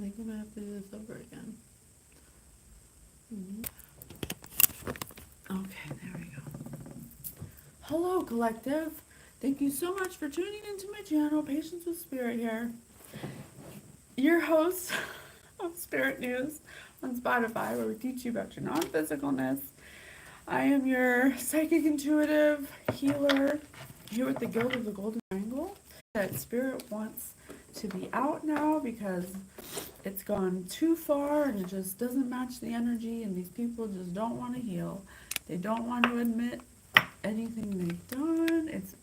think I'm gonna have to do this over again. Okay, there we go. Hello, collective. Thank you so much for tuning into my channel, Patience with Spirit here. Your host of Spirit News on Spotify, where we teach you about your non-physicalness. I am your psychic intuitive healer here with the Guild of the Golden Triangle. That Spirit wants to be out now because it's gone too far and it just doesn't match the energy, and these people just don't want to heal. They don't want to admit anything they've done. It's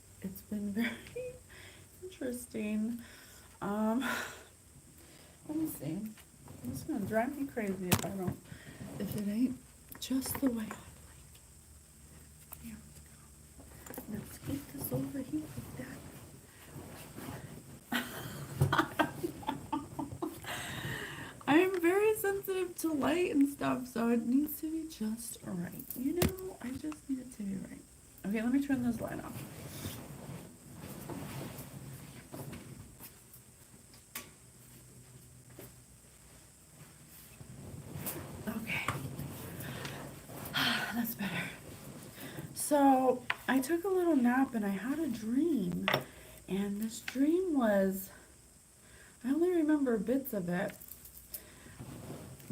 been very interesting. Let me see. It's gonna drive me crazy if it ain't just the way I like. Here we go. Let's get this over here with that. I am very sensitive to light and stuff, so it needs to be just right. You know, I just need it to be right. Okay, let me turn this light off. Okay. That's better. So, I took a little nap and I had a dream. And this dream was, I only remember bits of it.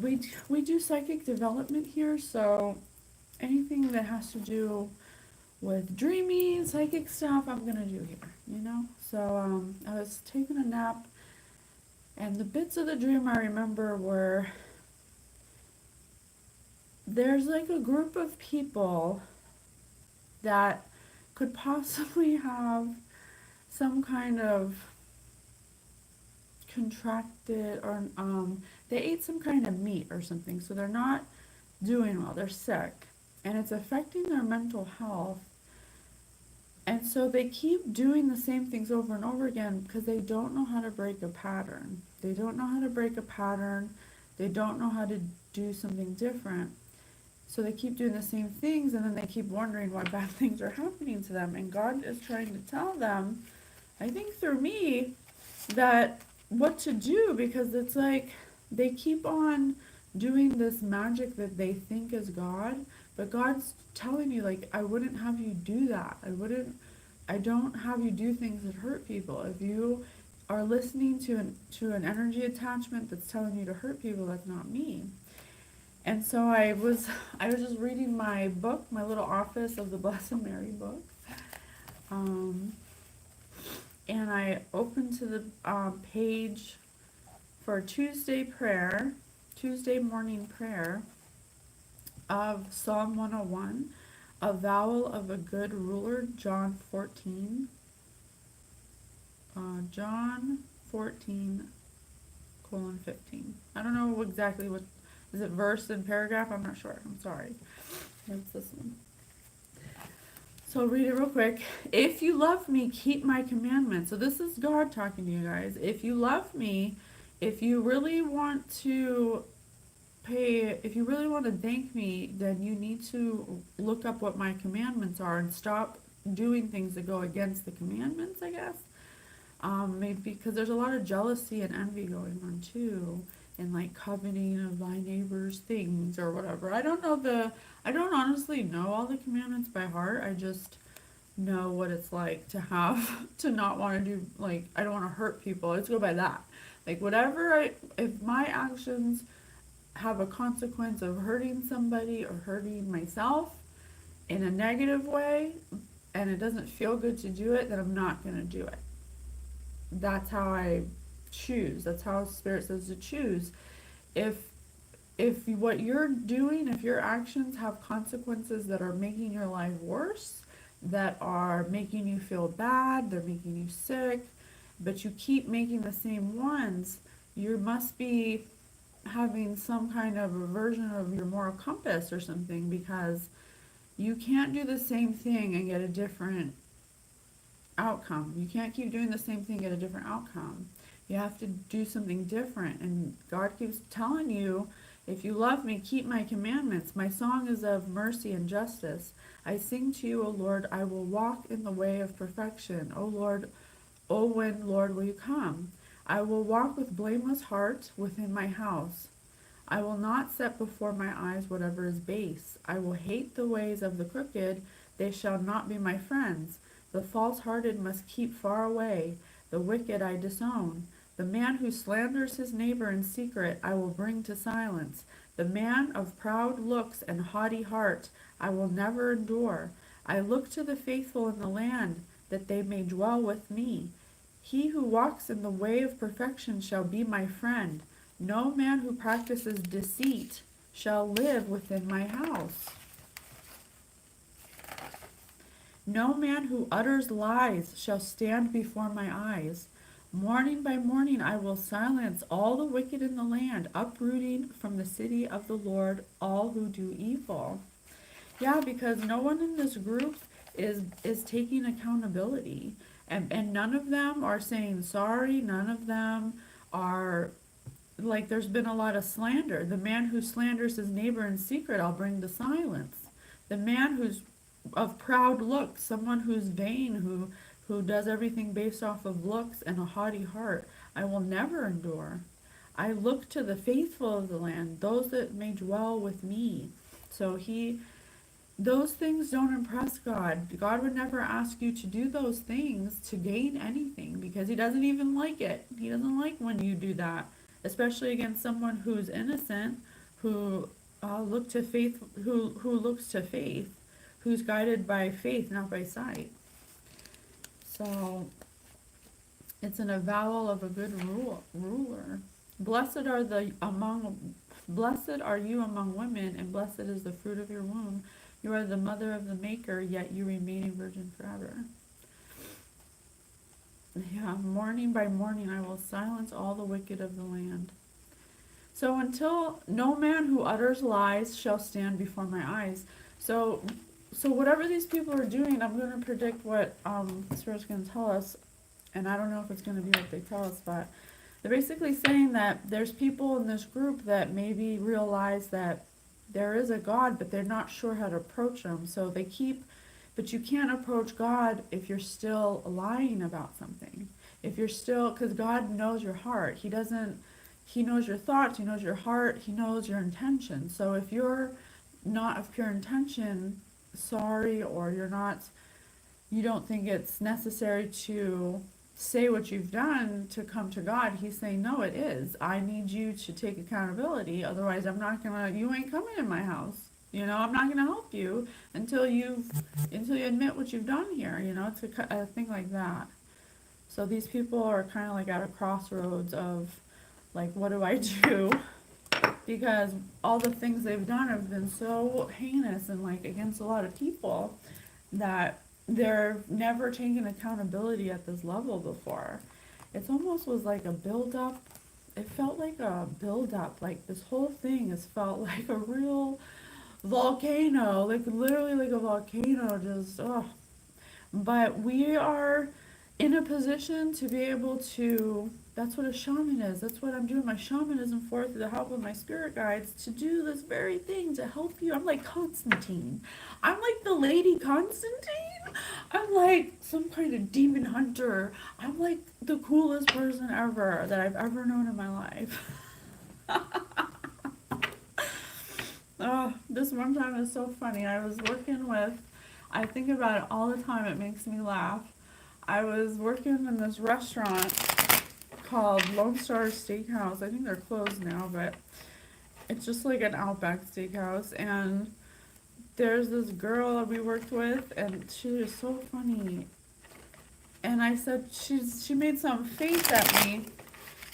We do psychic development here, so anything that has to do with dreaming, psychic stuff, I'm gonna do here, you know? So I was taking a nap, and the bits of the dream I remember were, there's like a group of people that could possibly have some kind of contracted, or they ate some kind of meat or something, so they're not doing well, they're sick, and it's affecting their mental health. And so they keep doing the same things over and over again because they don't know how to break a pattern. They don't know how to break a pattern. They don't know how to do something different. So they keep doing the same things, and then they keep wondering why bad things are happening to them. And God is trying to tell them, I think through me, that what to do, because it's like they keep on doing this magic that they think is God, but God's telling you, like, I wouldn't have you do that. I don't have you do things that hurt people. If you are listening to an energy attachment that's telling you to hurt people, that's not me. And so I was just reading my book, my little Office of the Blessed Mary book. And I opened to the page for Tuesday morning prayer of Psalm 101, Avowal of a Good Ruler, John 14. John 14:15. I don't know exactly what, is it verse and paragraph? I'm not sure. I'm sorry. That's this one. So read it real quick. If you love me, keep my commandments. So this is God talking to you guys. If you love me, if you really want to thank me, then you need to look up what my commandments are and stop doing things that go against the commandments, I guess. Maybe because there's a lot of jealousy and envy going on too, and like coveting of thy neighbor's things or whatever. I don't honestly know all the commandments by heart. I just know what it's like to have to not want to do, like, I don't want to hurt people. Let's go by that. Like if my actions have a consequence of hurting somebody or hurting myself in a negative way, and it doesn't feel good to do it, then I'm not going to do it. That's how I choose. That's how Spirit says to choose. If what you're doing, if your actions have consequences that are making your life worse, that are making you feel bad, they're making you sick, but you keep making the same ones, you must be having some kind of a version of your moral compass or something, because you can't do the same thing and get a different outcome. You can't keep doing the same thing and get a different outcome. You have to do something different, and God keeps telling you, if you love me, keep my commandments. My song is of mercy and justice. I sing to you, O Lord, I will walk in the way of perfection. O Lord, O when, Lord, will you come? I will walk with blameless heart within my house. I will not set before my eyes whatever is base. I will hate the ways of the crooked. They shall not be my friends. The false-hearted must keep far away. The wicked I disown. The man who slanders his neighbor in secret I will bring to silence. The man of proud looks and haughty heart I will never endure. I look to the faithful in the land, that they may dwell with me. He who walks in the way of perfection shall be my friend. No man who practices deceit shall live within my house. No man who utters lies shall stand before my eyes. Morning by morning I will silence all the wicked in the land, uprooting from the city of the Lord all who do evil. Yeah, because no one in this group is taking accountability. And none of them are saying sorry. None of them are, like, there's been a lot of slander. The man who slanders his neighbor in secret, I'll bring to silence. The man who's of proud looks, someone who's vain, who does everything based off of looks and a haughty heart, I will never endure. I look to the faithful of the land, those that may dwell with me. So those things don't impress God. God would never ask you to do those things to gain anything, because he doesn't even like it. He doesn't like when you do that, especially against someone who's innocent, who looks to faith, who's guided by faith, not by sight. So it's an avowal of a good ruler. Blessed are you among women, and blessed is the fruit of your womb. You are the mother of the Maker, yet you remain a virgin forever. Yeah, morning by morning I will silence all the wicked of the land. So until no man who utters lies shall stand before my eyes. So whatever these people are doing, I'm going to predict what Spirit's going to tell us, and I don't know if it's going to be what they tell us, but they're basically saying that there's people in this group that maybe realize that there is a God, but they're not sure how to approach him. So but you can't approach God if you're still lying about something. If you're still, because God knows your heart. He knows your thoughts, he knows your heart, he knows your intention. So if you're not of pure intention, sorry, or you don't think it's necessary to say what you've done to come to God, he's saying, no, it is. I need you to take accountability. Otherwise, you ain't coming in my house. I'm not gonna help you until you admit what you've done here. It's a thing like that. So these people are kind of like at a crossroads of, like, what do I do? Because all the things they've done have been so heinous and, like, against a lot of people that they're never taken accountability at this level before. It almost was like a build-up. It felt like a build-up. Like, this whole thing has felt like a real volcano. Like, literally like a volcano. Just, But we are in a position to be able to, that's what a shaman is. That's what I'm doing my shamanism for, through the help of my spirit guides, to do this very thing, to help you. I'm like Constantine. I'm like the Lady Constantine. I'm like some kind of demon hunter. I'm like the coolest person ever that I've ever known in my life. Oh, this one time is so funny. I think about it all the time. It makes me laugh. I was working in this restaurant called Lone Star Steakhouse. I think they're closed now, but it's just like an Outback Steakhouse. And there's this girl that we worked with, and she was so funny. And I said, she made some face at me.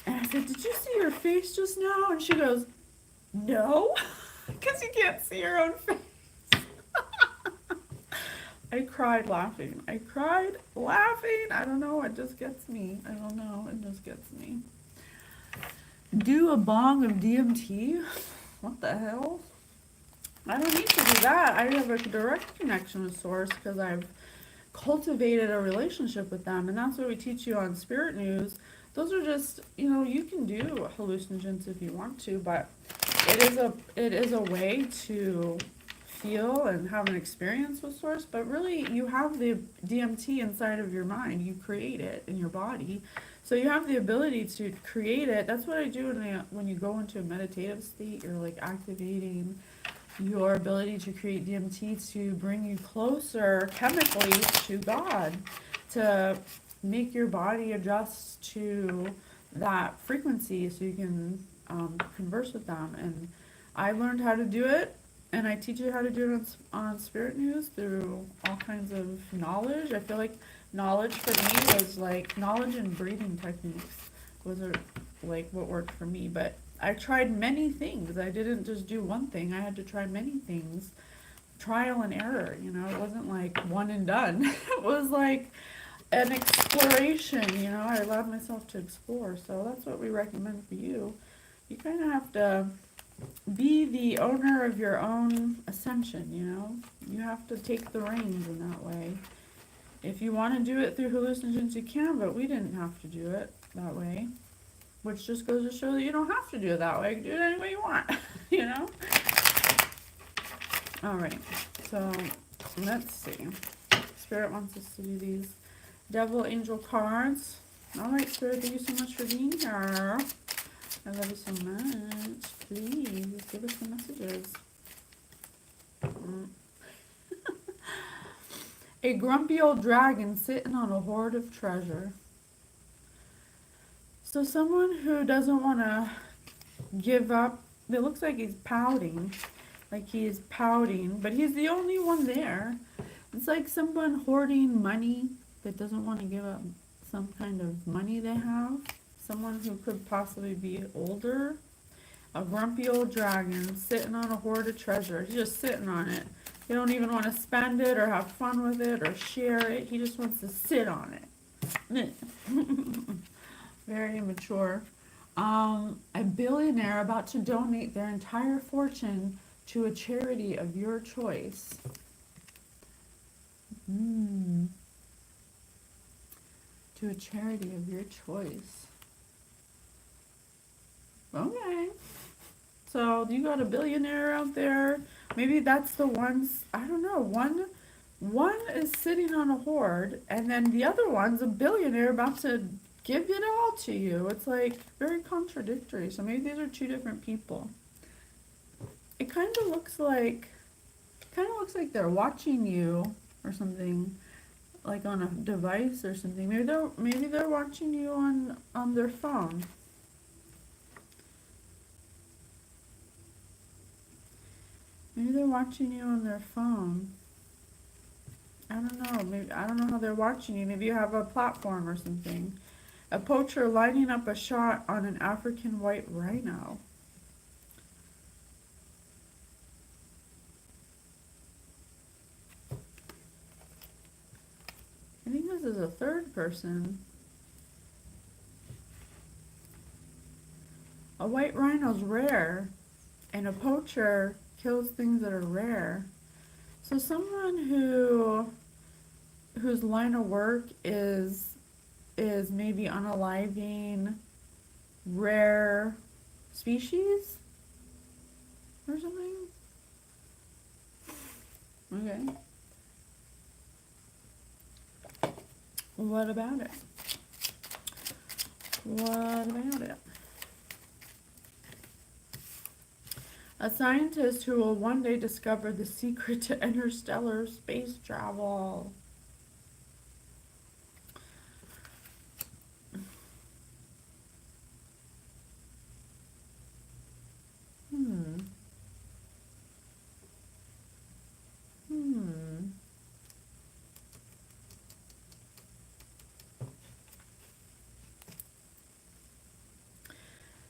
And I said, did you see your face just now? And she goes, no, because you can't see your own face. I cried laughing. I don't know, it just gets me. It just gets me. Do a bong of DMT? What the hell? I don't need to do that. I have a direct connection with Source because I've cultivated a relationship with them, and that's what we teach you on Spirit News. Those are just, you can do hallucinogens if you want to, but it is a way to feel and have an experience with source, but really you have the DMT inside of your mind. You create it in your body. So you have the ability to create it. That's what I do when you go into a meditative state. You're like activating your ability to create DMT to bring you closer chemically to God, to make your body adjust to that frequency so you can converse with them. And I learned how to do it, and I teach you how to do it on Spirit News through all kinds of knowledge. I feel like knowledge for me was like knowledge and breathing techniques was like what worked for me. But I tried many things. I didn't just do one thing. I had to try many things. Trial and error, it wasn't like one and done. It was like an exploration, I allowed myself to explore. So that's what we recommend for you. You kind of have to be the owner of your own ascension, You have to take the reins in that way. If you want to do it through hallucinogens, you can, but we didn't have to do it that way. Which just goes to show that you don't have to do it that way. You can do it any way you want, Alright, so let's see. Spirit wants us to do these Devil Angel cards. Alright, Spirit, thank you so much for being here. I love you so much. Please give us some messages. A grumpy old dragon sitting on a hoard of treasure. So someone who doesn't want to give up, it looks like he's pouting. Like he is pouting, but he's the only one there. It's like someone hoarding money that doesn't want to give up some kind of money they have. Someone who could possibly be older. A grumpy old dragon sitting on a hoard of treasure. He's just sitting on it. He don't even want to spend it or have fun with it or share it. He just wants to sit on it. Very immature. A billionaire about to donate their entire fortune to a charity of your choice. To a charity of your choice. Okay. So you got a billionaire out there. Maybe that's the ones, I don't know, one is sitting on a hoard, and then the other one's a billionaire about to give it all to you. It's like very contradictory. So maybe these are two different people. It kind of looks like they're watching you or something, like on a device or something. Maybe they're watching you on their phone. Maybe they're watching you on their phone. I don't know. Maybe I don't know how they're watching you. Maybe you have a platform or something. A poacher lining up a shot on an African white rhino. I think this is a third person. A white rhino's rare, and a poacher kills things that are rare. So someone whose line of work is maybe unaliving rare species or something. Okay. What about it? What about it? A scientist who will one day discover the secret to interstellar space travel.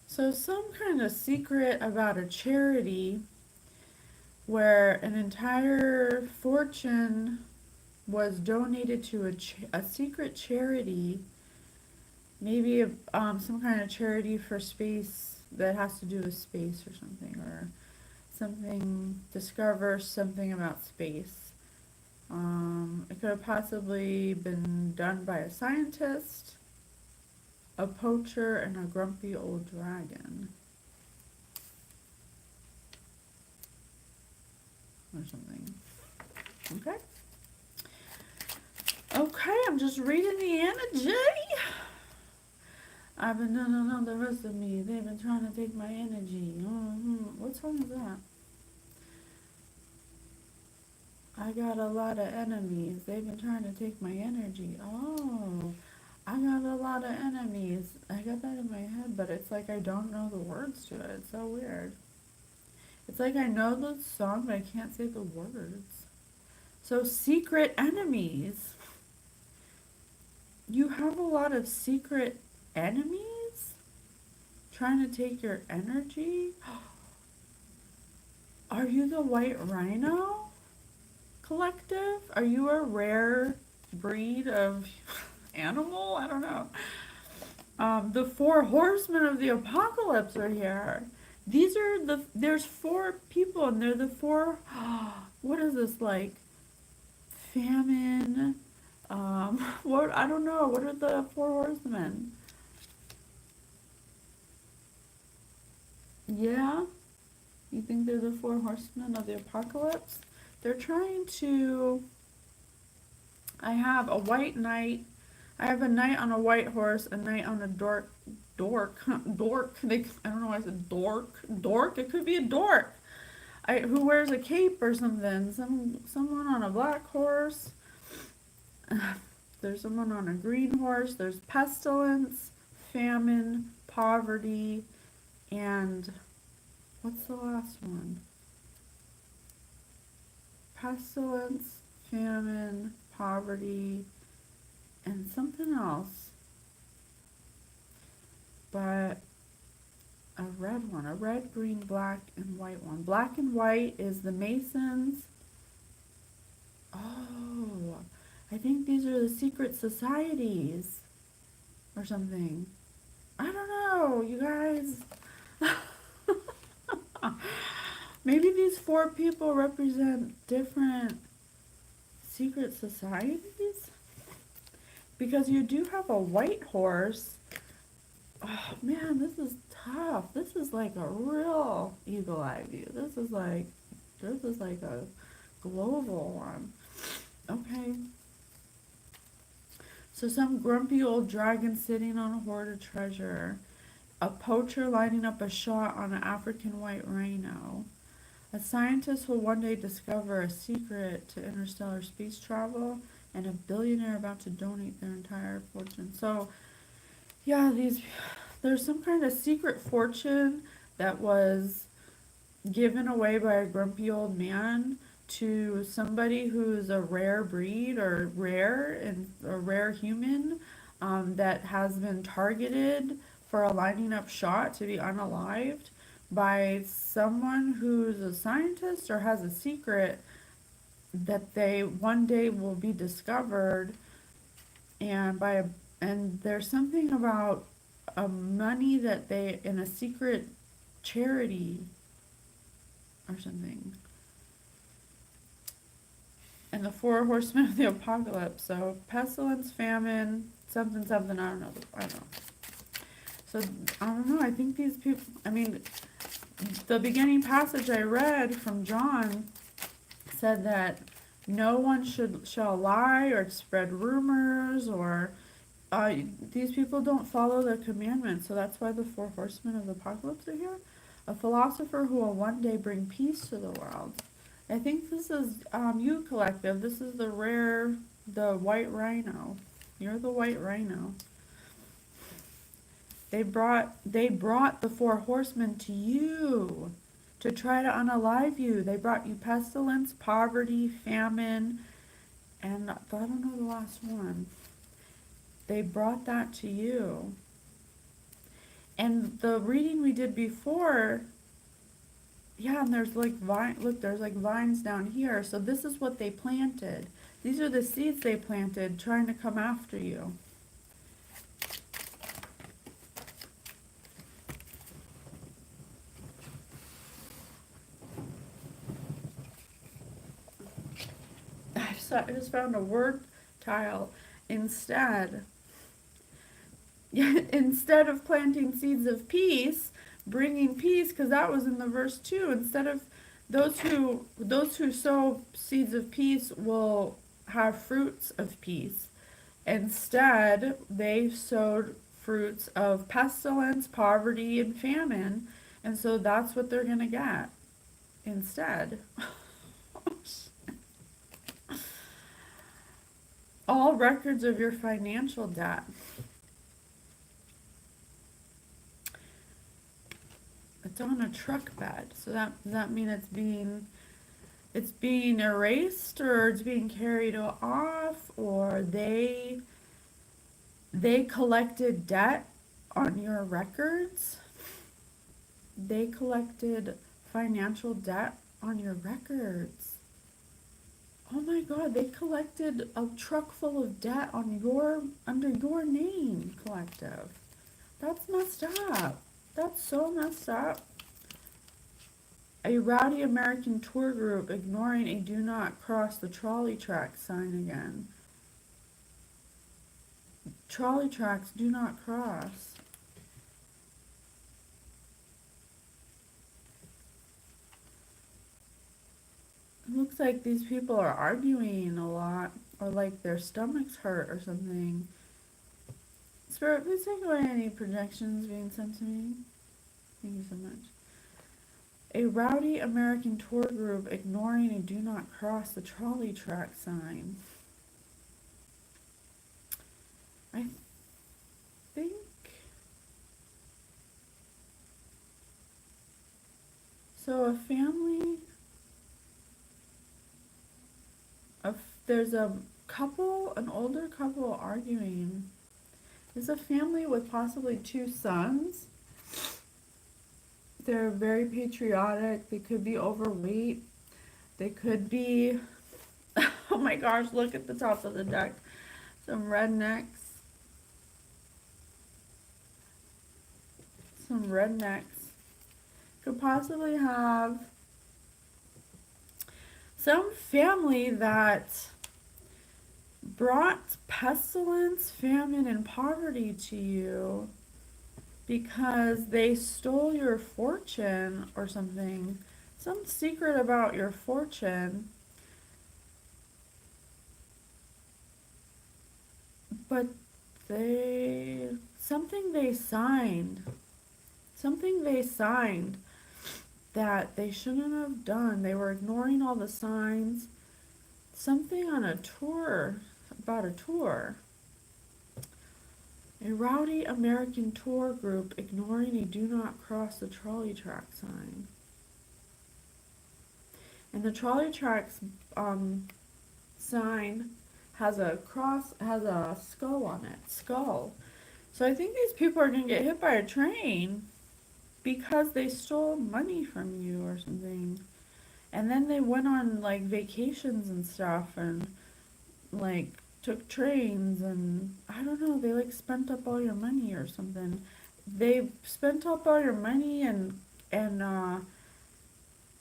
So some kind of secret about a charity where an entire fortune was donated to a secret charity, maybe some kind of charity for space that has to do with space or something, or something, discover something about space. It could have possibly been done by a scientist, a poacher, and a grumpy old dragon. or something. Okay. Okay, I'm just reading the energy. I've been no, the rest of me. They've been trying to take my energy. What song is that? I got a lot of enemies. They've been trying to take my energy. Oh, I got a lot of enemies. I got that in my head, but it's like I don't know the words to it. It's so weird. It's like I know the song, but I can't say the words. So, secret enemies. You have a lot of secret enemies trying to take your energy? Are you the White Rhino Collective? Are you a rare breed of animal? I don't know. The four horsemen of the apocalypse are here. There's four people, and they're the four, what is this, like, famine, what, I don't know, what are the four horsemen? Yeah? You think they're the four horsemen of the apocalypse? They're trying to, I have a white knight, I have a knight on a white horse, a knight on a dork, I don't know why I said dork, it could be a dork, who wears a cape or something, someone on a black horse, there's someone on a green horse, there's pestilence, famine, poverty, and what's the last one? Pestilence, famine, poverty, and something else. But a red one, a red, green, black, and white one. Black and white is the Masons. Oh, I think these are the secret societies or something. I don't know, you guys. Maybe these four people represent different secret societies? Because you do have a white horse. Oh man, this is tough. This is like a real eagle eye view. This is like a global one. Okay. So some grumpy old dragon sitting on a hoard of treasure. A poacher lining up a shot on an African white rhino. A scientist will one day discover a secret to interstellar space travel, and a billionaire about to donate their entire fortune. So, yeah, there's some kind of secret fortune that was given away by a grumpy old man to somebody who's a rare breed or rare and a rare human that has been targeted for a lining up shot to be unalived by someone who's a scientist or has a secret that they one day will be discovered, and and there's something about a money that they in a secret charity or something, and the four horsemen of the apocalypse. So pestilence, famine, something, something. I don't know. So I don't know. I think these people. I mean, the beginning passage I read from John said that no one shall lie or spread rumors or these people don't follow the commandments. So that's why the four horsemen of the apocalypse are here. A philosopher who will one day bring peace to the world. I think this is you collective. This is the white rhino. You're the white rhino. They brought the four horsemen to you to try to unalive you. They brought you pestilence, poverty, famine, and I don't know the last one. They brought that to you. And the reading we did before, yeah, and there's like there's like vines down here. So this is what they planted. These are the seeds they planted trying to come after you. I just found a word tile instead. Instead of planting seeds of peace, bringing peace, because that was in the verse 2, instead of Those who sow seeds of peace will have fruits of peace. Instead, they sowed fruits of pestilence, poverty, and famine, and so that's what they're going to get instead. All records of your financial debt. It's on a truck bed. So does that mean it's being erased, or it's being carried off, or they collected debt on your records? They collected financial debt on your records. Oh my God, they collected a truck full of debt under your name, collective. That's messed up. That's so messed up. A rowdy American tour group ignoring a do not cross the trolley track sign again. Trolley tracks do not cross. It looks like these people are arguing a lot, or like their stomachs hurt or something. Spirit, please take away any projections being sent to me. Thank you so much. A rowdy American tour group ignoring a do not cross the trolley track sign. I think so. There's a couple, an older couple arguing. There's a family with possibly two sons. They're very patriotic. They could be overweight. They could be, oh my gosh, look at the top of the deck. Some rednecks. Some rednecks. Could possibly have some family that brought pestilence, famine, and poverty to you because they stole your fortune or something. Some secret about your fortune. But something they signed that they shouldn't have done. They were ignoring all the signs. Something on a tour, about a tour. A rowdy American tour group ignoring a do not cross the trolley track sign. And the trolley tracks sign has a skull on it. Skull. So I think these people are going to get hit by a train because they stole money from you or something. And then they went on like vacations and stuff and like took trains, and I don't know, they like spent up all your money or something. They spent up all your money and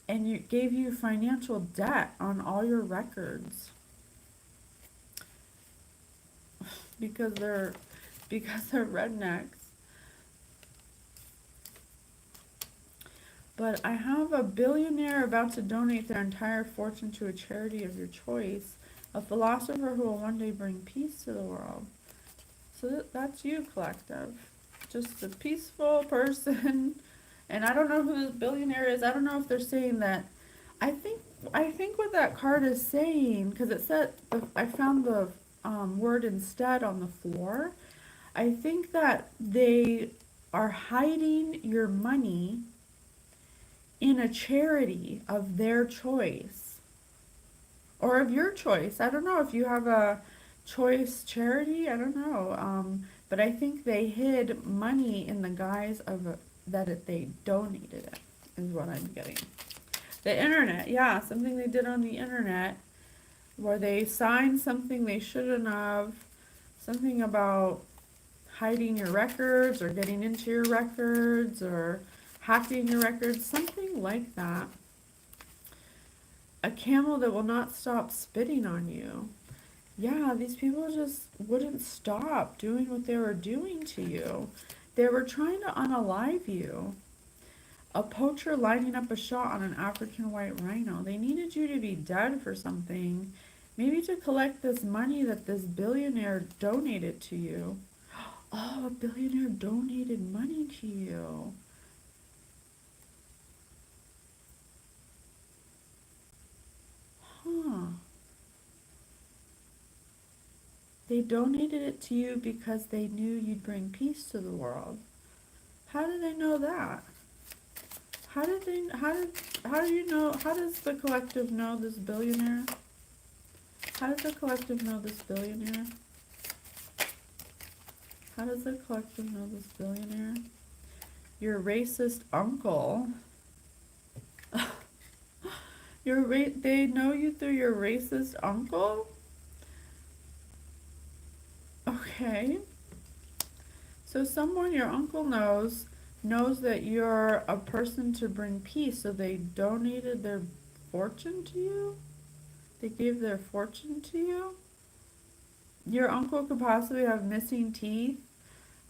you gave you financial debt on all your records because they're rednecks. But I have a billionaire about to donate their entire fortune to a charity of your choice. A philosopher who will one day bring peace to the world. So that's you, collective. Just a peaceful person. And I don't know who this billionaire is. I don't know if they're saying that. I think what that card is saying, because it said, I found the word instead on the floor. I think that they are hiding your money in a charity of their choice or of your choice. I don't know if you have a choice charity. I don't know. But I think they hid money in the guise of they donated it, is what I'm getting. The internet, yeah, something they did on the internet where they signed something they shouldn't have, something about hiding your records or getting into your records or hacking your records, something like that. A camel that will not stop spitting on you. Yeah, these people just wouldn't stop doing what they were doing to you. They were trying to unalive you. A poacher lining up a shot on an African white rhino. They needed you to be dead for something. Maybe to collect this money that this billionaire donated to you. Oh, a billionaire donated money to you. Huh. They donated it to you because they knew you'd bring peace to the world. How did they know that? How do you know, how does the collective know this billionaire? How does the collective know this billionaire? How does the collective know this billionaire? Your racist uncle. They know you through your racist uncle? Okay. So someone your uncle knows that you're a person to bring peace, so they donated their fortune to you? They gave their fortune to you? Your uncle could possibly have missing teeth,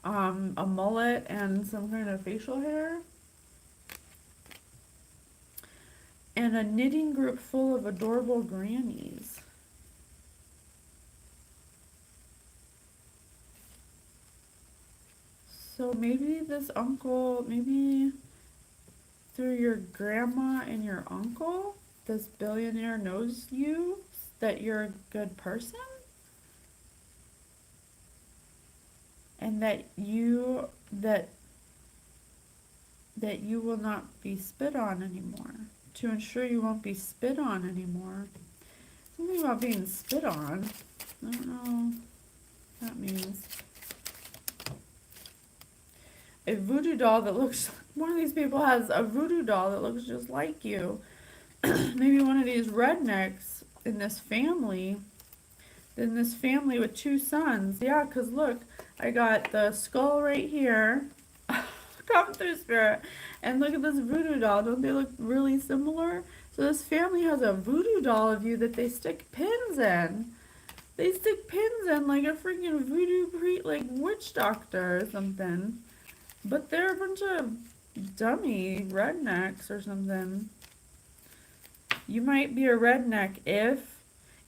a mullet, and some kind of facial hair. And a knitting group full of adorable grannies. So maybe this uncle, maybe through your grandma and your uncle, this billionaire knows you, that you're a good person, and that you will not be spit on anymore. To ensure you won't be spit on anymore. Something about being spit on. I don't know what that means. A voodoo doll that looks, one of these people has a voodoo doll that looks just like you. Maybe one of these rednecks in this family with two sons. Yeah, because look, I got the skull right here. Come through, spirit. And look at this voodoo doll. Don't they look really similar? So this family has a voodoo doll of you that they stick pins in. They stick pins in like a freaking like witch doctor or something. But they're a bunch of dummy rednecks or something. You might be a redneck if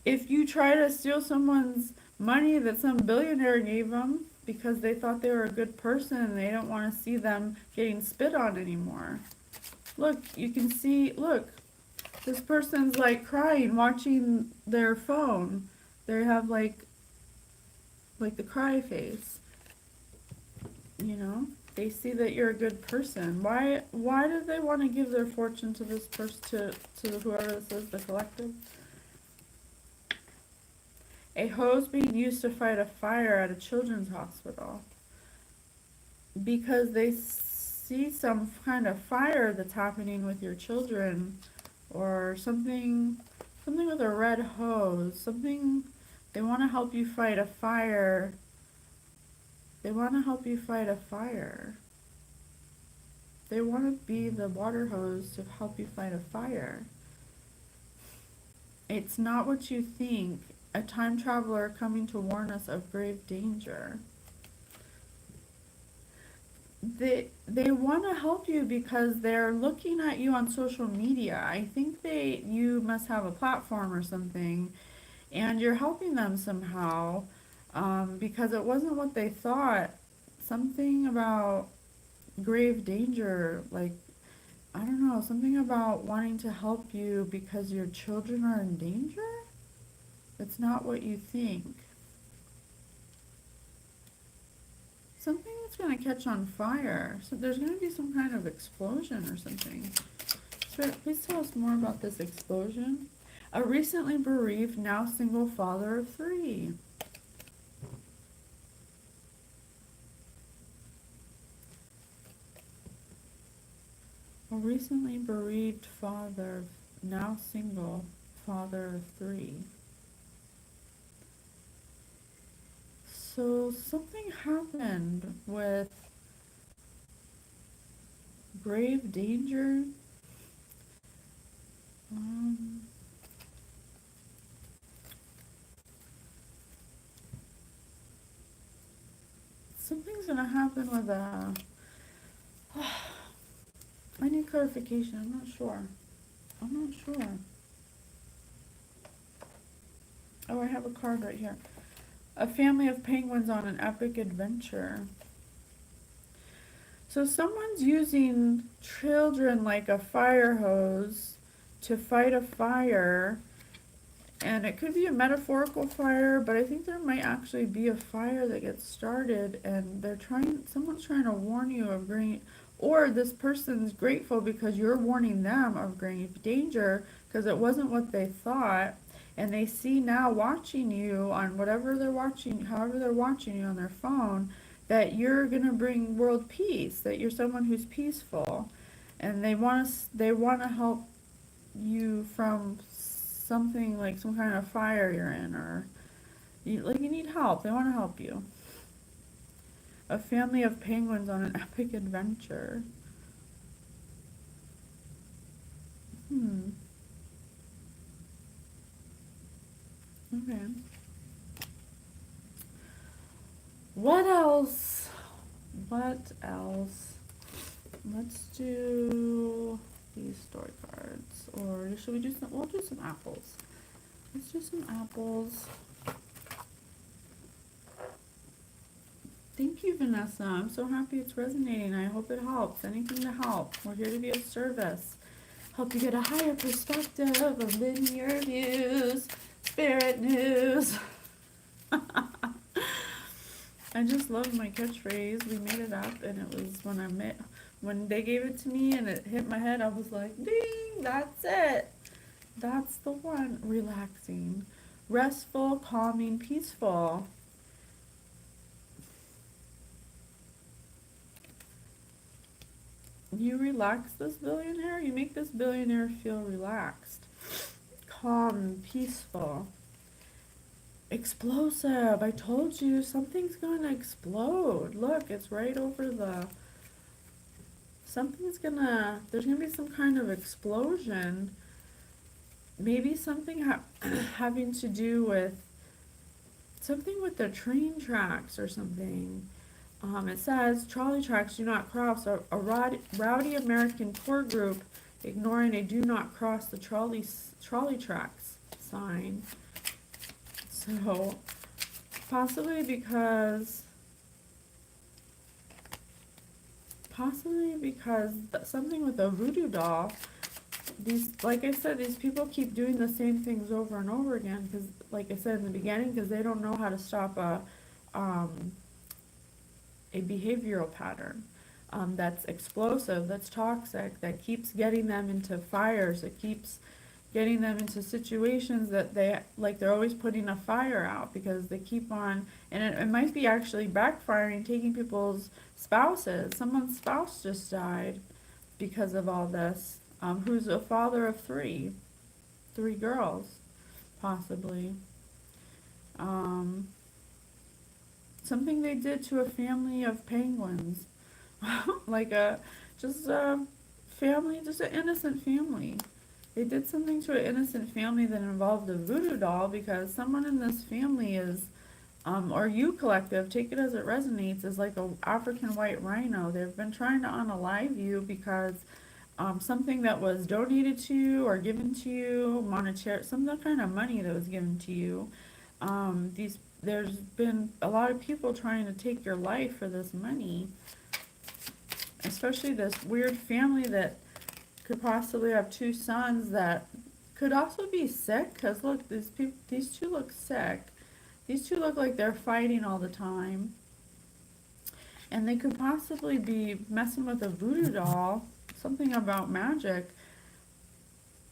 you try to steal someone's money that some billionaire gave them because they thought they were a good person and they don't want to see them getting spit on anymore. Look, you can see, look, this person's like crying, watching their phone. They have like the cry face, you know? They see that you're a good person. Why do they want to give their fortune to this person, to whoever this is, the collective? A hose being used to fight a fire at a children's hospital. Because they see some kind of fire that's happening with your children, or something with a red hose, they want to help you fight a fire. They want to help you fight a fire. They want to be the water hose to help you fight a fire. It's not what you think. A time traveler coming to warn us of grave danger. They want to help you because they're looking at you on social media. I think you must have a platform or something, and you're helping them somehow. Because it wasn't what they thought. Something about grave danger, like, I don't know, something about wanting to help you because your children are in danger? It's not what you think. Something that's going to catch on fire. So there's going to be some kind of explosion or something. Spirit, please tell us more about this explosion. A recently bereaved, now single father of 3. A recently bereaved father, now single, father of 3. So something happened with grave danger. Something's gonna happen with I need clarification. I'm not sure. I'm not sure. Oh, I have a card right here. A family of penguins on an epic adventure. So someone's using children like a fire hose to fight a fire, and it could be a metaphorical fire, but I think there might actually be a fire that gets started, and someone's trying to warn you of great, or this person's grateful because you're warning them of grave danger because it wasn't what they thought, and they see now watching you on whatever they're watching, however they're watching you on their phone, that you're going to bring world peace, that you're someone who's peaceful, and they want to help you from something like some kind of fire you're in, or you need help. They want to help you. A family of penguins on an epic adventure. Hmm. Okay. What else? What else? Let's do these story cards. Or should we do some? We'll do some apples. Let's do some apples. Thank you, Vanessa. I'm so happy it's resonating. I hope it helps. Anything to help. We're here to be of service. Help you get a higher perspective of linear views, spirit news. I just love my catchphrase. We made it up, and it was when they gave it to me and it hit my head. I was like, ding, that's it. That's the one. Relaxing, restful, calming, peaceful. You relax this billionaire. You make this billionaire feel relaxed, calm, peaceful. Explosive. I told you something's going to explode. Look, it's right over there's going to be some kind of explosion. Maybe something having to do with something with the train tracks or something. It says trolley tracks do not cross. A rowdy American tour group ignoring a do not cross the trolley tracks sign. So, possibly because something with a voodoo doll. Like I said, these people keep doing the same things over and over again because, like I said in the beginning, because they don't know how to stop a behavioral pattern that's explosive, that's toxic, that keeps getting them into fires, that keeps getting them into situations that they're always putting a fire out because they keep on, and it might be actually backfiring, taking people's spouses. Someone's spouse just died because of all this, who's a father of three girls, possibly. Something they did to a family of penguins, like just a family, just an innocent family. They did something to an innocent family that involved a voodoo doll because someone in this family is, or you collective, take it as it resonates, is like a African white rhino. They've been trying to unalive you because something that was donated to you or given to you, monetary, some kind of money that was given to you. There's been a lot of people trying to take your life for this money, especially this weird family that could possibly have two sons that could also be sick, because look, these two look sick. These two look like they're fighting all the time. And they could possibly be messing with a voodoo doll, something about magic.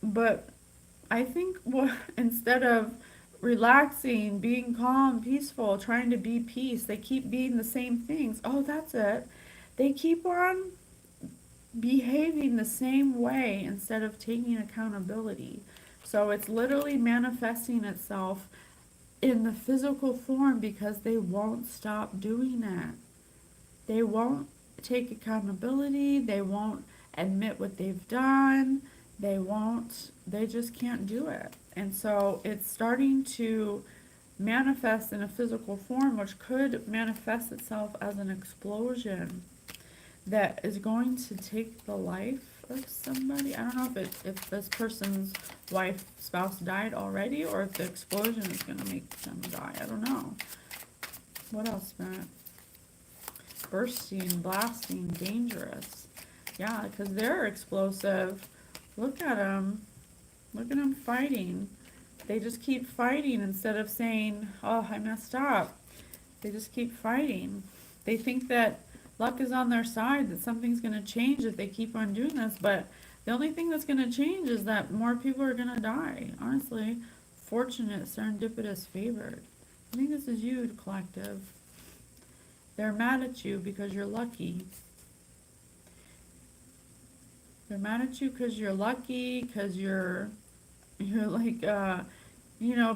But I think instead of relaxing, being calm, peaceful, trying to be peace, they keep being the same things. Oh, that's it. They keep on behaving the same way instead of taking accountability. So it's literally manifesting itself in the physical form because they won't stop doing it. They won't take accountability. They won't admit what they've done. They just can't do it. And so it's starting to manifest in a physical form, which could manifest itself as an explosion that is going to take the life of somebody. I don't know if this person's spouse died already, or if the explosion is gonna make them die. I don't know. What else, Matt? Bursting, blasting, dangerous. Yeah, because they're explosive. Look at them. Look at them fighting. They just keep fighting instead of saying, oh, I messed up. They just keep fighting. They think that luck is on their side, that something's going to change if they keep on doing this, but the only thing that's going to change is that more people are going to die. Honestly, fortunate, serendipitous, favored. I think this is you, collective. They're mad at you because you're lucky. They're mad at you because you're lucky, because you're like,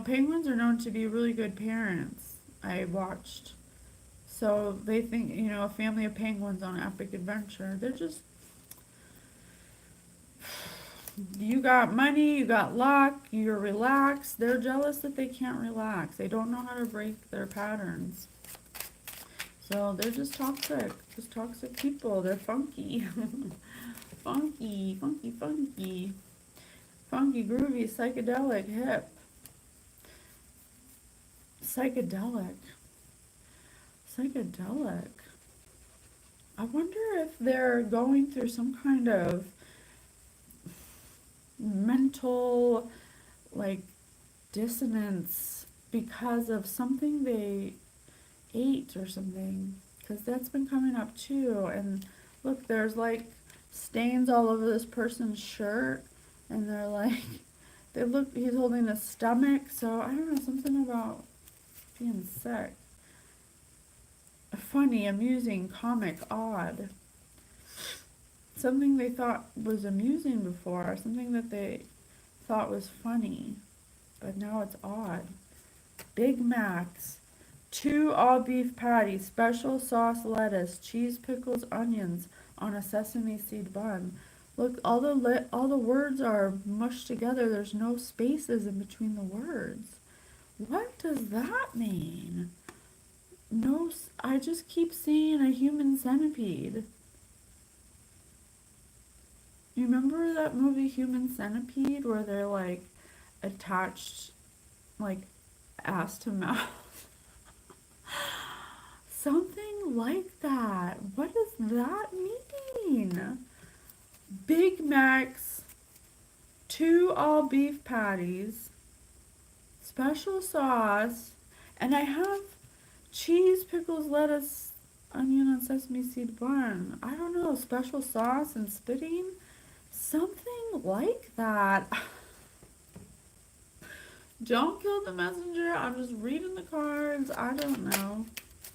penguins are known to be really good parents. I watched. So they think, a family of penguins on an epic adventure. They're just, you got money, you got luck, you're relaxed. They're jealous that they can't relax. They don't know how to break their patterns. So they're just toxic people. They're funky. Funky, funky, funky. Funky, groovy, psychedelic, hip. Psychedelic. I wonder if they're going through some kind of mental, like, dissonance because of something they ate or something. Because that's been coming up too. And look, there's like stains all over this person's shirt. And they're like, he's holding a stomach. So I don't know, something about being sick. Funny, amusing, comic, odd. Something they thought was amusing before, something that they thought was funny, but now it's odd. Big Macs, 2 all-beef patties, special sauce, lettuce, cheese, pickles, onions on a sesame seed bun. Look, all the words are mushed together. There's no spaces in between the words. What does that mean? No, I just keep seeing a human centipede. You remember that movie Human Centipede where they're like attached like ass to mouth? Something like that. What does that mean? Big Macs, 2 all beef patties, special sauce, and I have cheese, pickles, lettuce, onion, and sesame seed bun. I don't know, special sauce and spitting? Something like that. Don't kill the messenger. I'm just reading the cards. I don't know.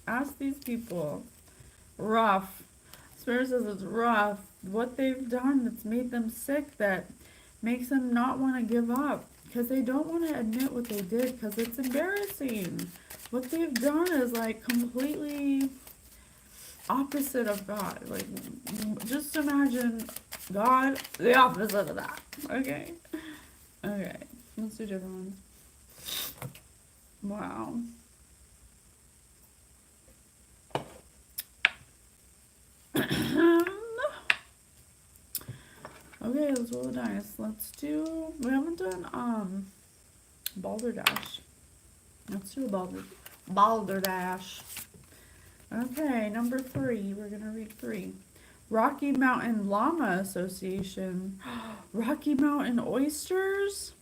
Ask these people. Rough. Spirit says it's rough. What they've done that's made them sick, that makes them not want to give up. Because they don't want to admit what they did because it's embarrassing. What they've done is like completely opposite of God. Like, just imagine God, the opposite of that. Okay? Okay. Let's do different ones. Wow. Okay, let's roll the dice. We haven't done balderdash. Let's do a balderdash. Okay, number 3. We're gonna read 3. Rocky Mountain Llama Association. Rocky Mountain oysters?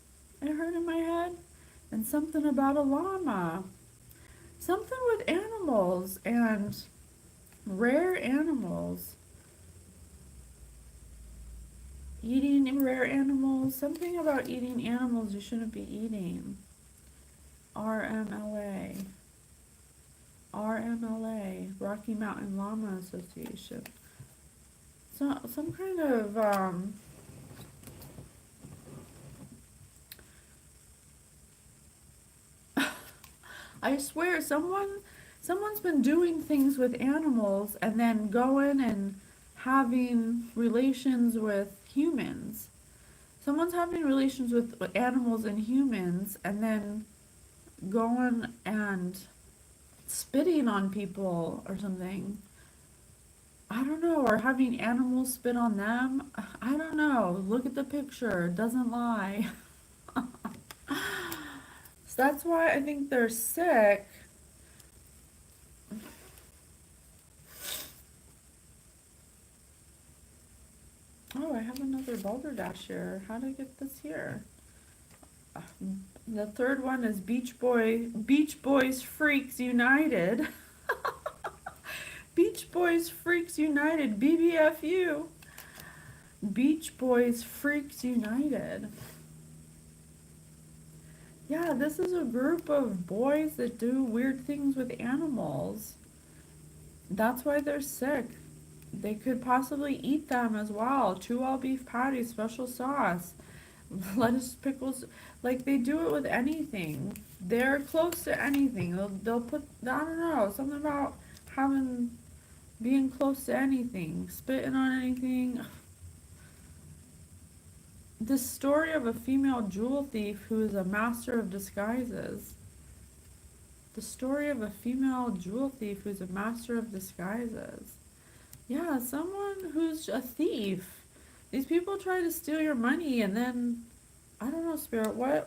I heard in my head. And something about a llama. Something with animals and rare animals. Eating rare animals. Something about eating animals you shouldn't be eating. RMLA. Rocky Mountain Llama Association. So, some kind of, I swear, someone's been doing things with animals and then going and having relations with humans. Someone's having relations with animals and humans and then going and spitting on people or something. I I don't know, or having animals spit on them. I don't know. Look at the picture. It doesn't lie. So that's why I think they're sick. Oh, I have another balderdash here. How did I get this here? The third one is Beach Boys Freaks United. Beach Boys Freaks United, BBFU. Beach Boys Freaks United. Yeah, this is a group of boys that do weird things with animals. That's why they're sick. They could possibly eat them as well. 2 all beef patties, special sauce, lettuce, pickles. Like they do it with anything. They're close to anything. They'll put, I don't know, something about being close to anything, spitting on anything. This story of a female jewel thief who is a master of disguises. The story of a female jewel thief who's a master of disguises. Yeah, someone who's a thief. These people try to steal your money and then, I don't know, Spirit, why,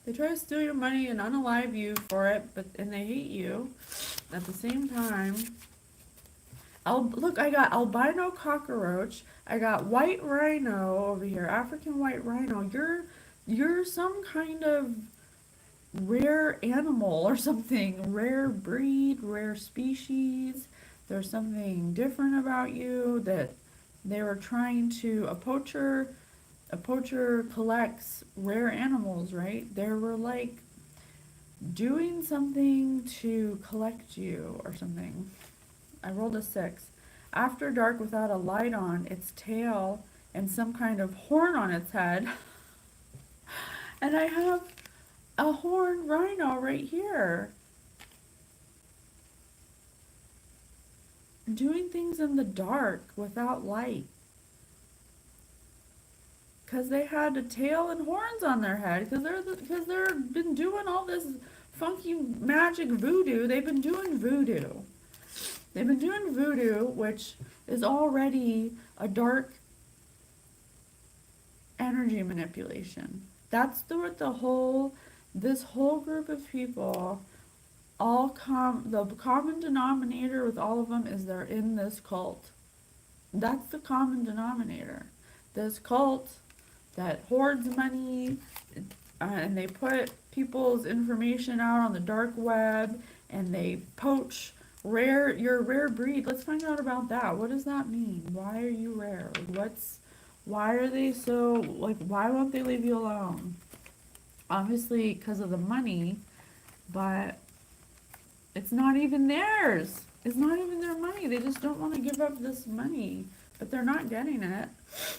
they try to steal your money and unalive you for it, and they hate you at the same time. Look, I got albino cockroach. I got white rhino over here, African white rhino. You're some kind of rare animal or something, rare breed, rare species. There's something different about you that they were trying to, a poacher collects rare animals, right? They were like doing something to collect you or something. I rolled a 6. After dark without a light on, its tail and some kind of horn on its head. And I have a horned rhino right here. Doing things in the dark without light. Because they had a tail and horns on their head. Because they've been doing all this funky magic voodoo. They've been doing voodoo. They've been doing voodoo, which is already a dark energy manipulation. That's what this whole group of people, the common denominator with all of them is they're in this cult. That's the common denominator. This cult that hoards money, and they put people's information out on the dark web, and they poach your rare breed. Let's find out about that. What does that mean? Why are you rare? Why are they so, why won't they leave you alone? Obviously because of the money, but it's not even theirs. It's not even their money. They just don't want to give up this money, but they're not getting it.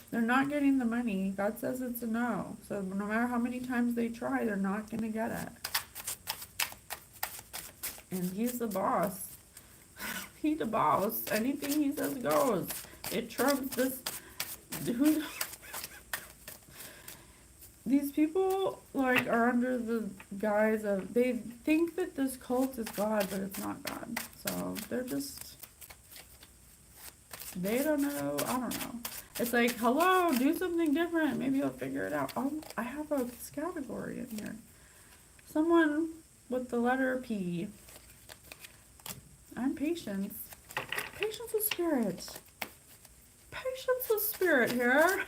They're not getting the money. God says it's a no. So no matter how many times they try, they're not going to get it. And he's the boss. He's the boss. Anything he says goes. It trumps this. These people are under the guise of, they think that this cult is God, but it's not God. So they're just, they don't know. I don't know. It's like, hello, do something different. Maybe you'll figure it out. Oh, I have a category in here. Someone with the letter P. I'm Patience. Patience with Spirit. Patience with Spirit here.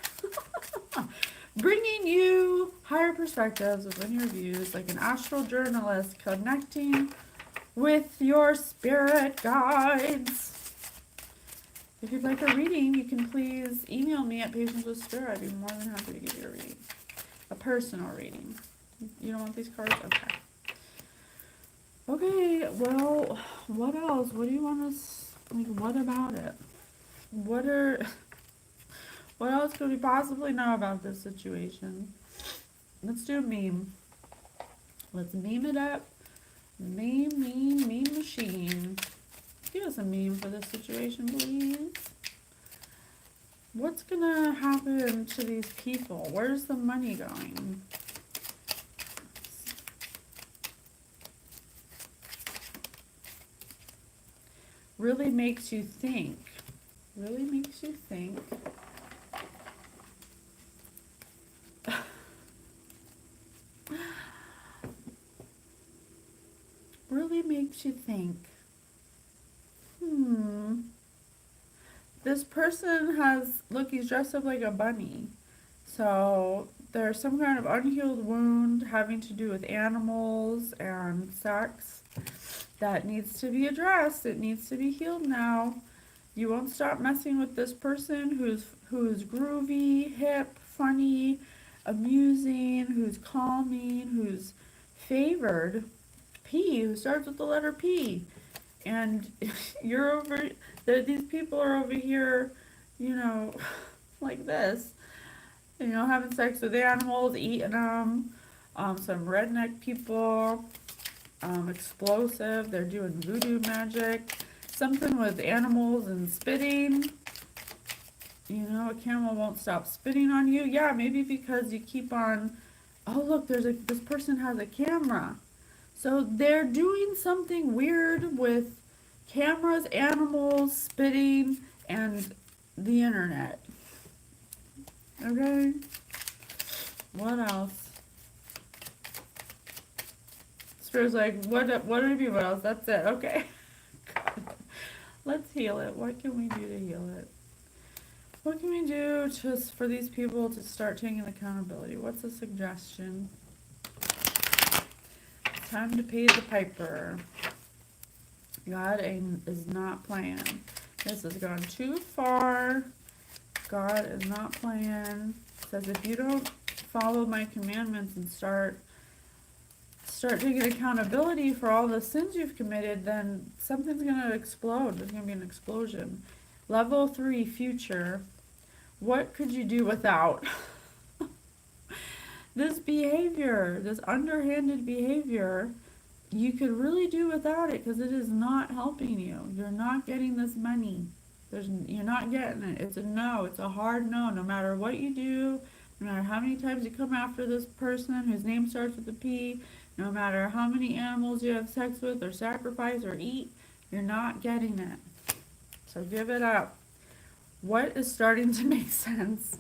Bringing you higher perspectives within your views, like an astral journalist connecting with your spirit guides. If you'd like a reading, you can please email me at Patience with Spirit. I'd be more than happy to give you a reading. A personal reading. You don't want these cards? Okay. Okay, well, what else? What do you want us, what about it? What else could we possibly know about this situation? Let's do a meme. Let's meme it up. Meme machine. Give us a meme for this situation, please. What's gonna happen to these people? Where's the money going? really makes you think. Really makes you think. Really makes you think. Hmm. This person has, look, he's dressed up like a bunny. So there's some kind of unhealed wound having to do with animals and sex that needs to be addressed. It needs to be healed now. You won't stop messing with this person who's groovy, hip, funny, amusing, who's calming, who's favored. P, who starts with the letter P. And you're over, these people are over here, you know, like this, you know, having sex with animals, eating them. Some redneck people, explosive, they're doing voodoo magic, something with animals and spitting. You know, a camel won't stop spitting on you. Yeah, maybe because you keep on, oh look, this person has a camera. So they're doing something weird with cameras, animals, spitting, and the internet. Okay? What else? Spirit's like, what do you mean, what else? That's it. Okay. Let's heal it. What can we do to heal it? What can we do just for these people to start taking accountability? What's a suggestion? Time to pay the piper. God is not playing. This has gone too far. God is not playing. Says if you don't follow my commandments and start taking accountability for all the sins you've committed, then something's going to explode. There's going to be an explosion. Level 3, future. What could you do without this behavior, this underhanded behavior? You could really do without it because it is not helping you. You're not getting this money. You're not getting it. It's a no. It's a hard no. No matter what you do, no matter how many times you come after this person whose name starts with a P, no matter how many animals you have sex with or sacrifice or eat, you're not getting it. So give it up. What is starting to make sense?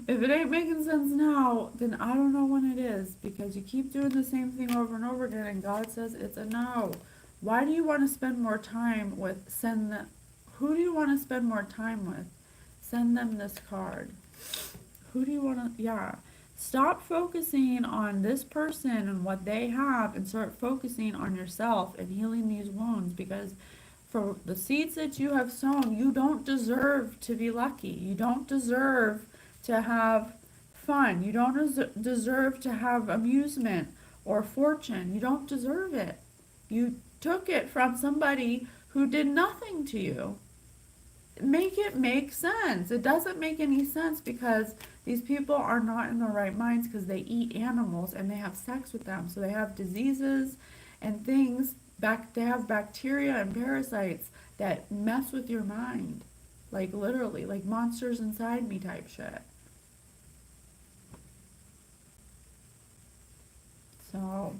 If it ain't making sense now, then I don't know when it is, because you keep doing the same thing over and over again and God says it's a no. Why do you want to spend more time with who do you want to spend more time with? Send them this card. Who do you want to, yeah. Stop focusing on this person and what they have and start focusing on yourself and healing these wounds, because for the seeds that you have sown, you don't deserve to be lucky. You don't deserve to have fun. You don't deserve to have amusement or fortune. You don't deserve it. You took it from somebody who did nothing to you. Make it make sense. It doesn't make any sense because these people are not in their right minds because they eat animals and they have sex with them. So they have diseases and things, they have bacteria and parasites that mess with your mind. Like literally, like monsters inside me type shit. So,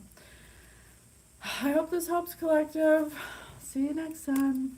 I hope this helps, collective. See you next time.